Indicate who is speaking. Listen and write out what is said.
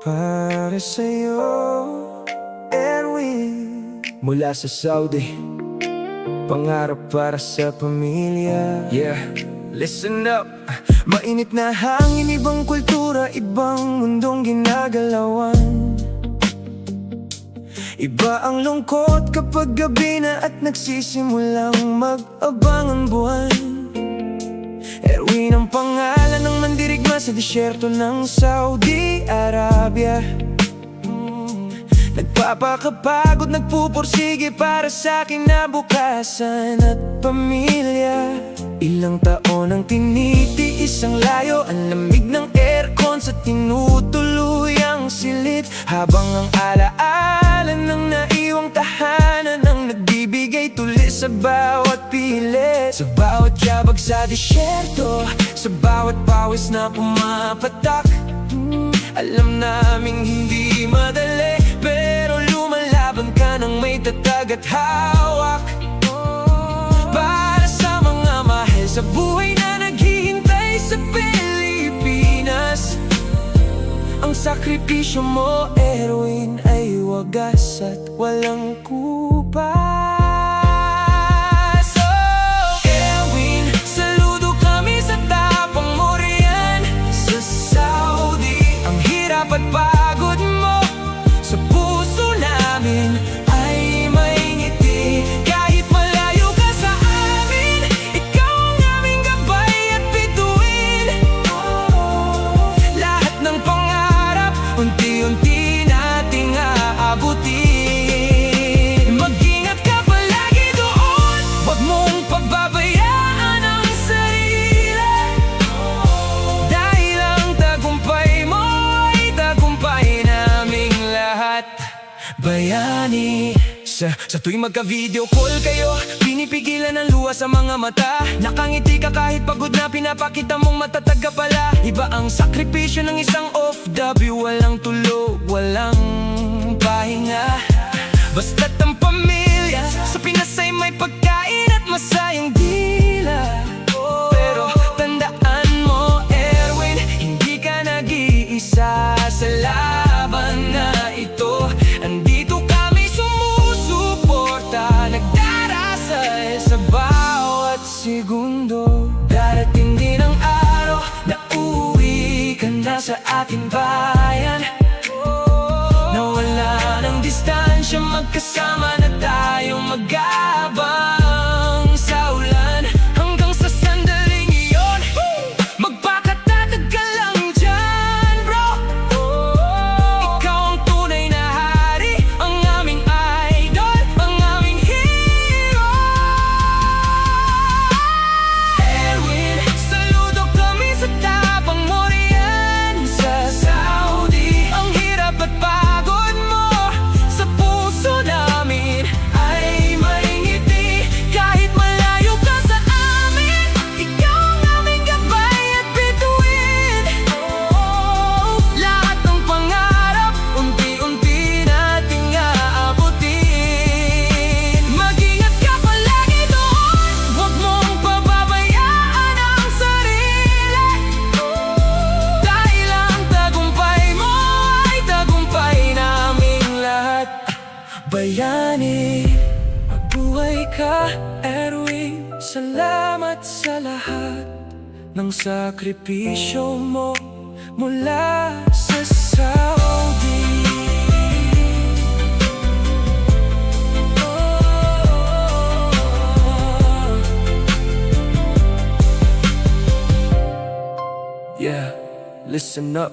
Speaker 1: Para sa'yo, Erwin. Mula sa Saudi, pangarap para sa pamilya. Yeah, listen up. Mainit na hangin, ibang kultura, ibang mundong ginagalawan. Iba ang lungkot kapag gabi na at nagsisimulang mag-abang ang buwan. Erwin ang pangalan ng mandirigma sa disyerto ng Saudi Arabia. Nagpapakapagod, nagpupursige para sa kinabukasan at pamilya. Ilang taon ang tinitiis ang layo, ang lamig ng aircon sa tinutuluyang silit. Habang ang alaala ng naiwang tahanan ang nagbibigay tulis sa bawat pilit. Sa bawat yabag sa disyerto, sa bawat pawis na pumapatak. Alam naming hindi madali, pero lumalaban ka ng may tatag at hawak. Para sa mga mahal sa buhay na naghihintay sa Pilipinas, ang sakripisyo mo, Erwin, ay wagas at walang kupas. Oh, Erwin, saludo kami sa tapang mo riyan sa Saudi. Ang hirap at pagod mo sa puso namin ay may ngiti. Kahit malayo ka sa amin, ikaw ang aming gabay at bituin. Lahat ng pangarap, unti-unti nating aabutin. Mag-ingat ka palagi doon, huwag mong pababayaan ang sarili. Dahil ang tagumpay mo ay tagumpay naming lahat. Bayani, sa tuwing magka-video call kayo, pinipigilan ang luha sa mga mata. Nakangiti ka kahit pagod na, pinapakita mong matatag ka pala. Iba ang sakripisyo ng isang OFW, walang tulog, walang pahinga. Basta't ang pamilya sa Pinas ay may pagkain at masayang dila. Pero tandaan mo, Erwin, hindi ka nag-iisa sa laban na ito. Andito kami sumusuporta, nagdarasal sa bawat segundo. Darating din ang araw na uwi ka na sa ating bayan. Nawala ng distansya, magkasama na tayong magabang sa ulan. Hanggang sa sandaling iyon, magpakatatag ka lang dyan, bro. Ikaw ang tunay na hari, ang aming idol, ang aming hero. Erwin, saludo kami sa tapang mo riyan sa Saudi. Ang hirap at pagod mo sa puso namin ay may ngiti. Kahit malayo ka sa amin, ikaw ang aming gabay at bituin. Lahat ng pangarap, unti-unti nating aabutin. Mag-ingat ka palagi doon, huwag mong pababayaan ang sarili. Dahil ang tagumpay mo ay tagumpay naming lahat. Bayani, magbuhay ka, Erwin. Salamat sa lahat ng sakripisyo mo mula sa Saudi. Yeah, listen up.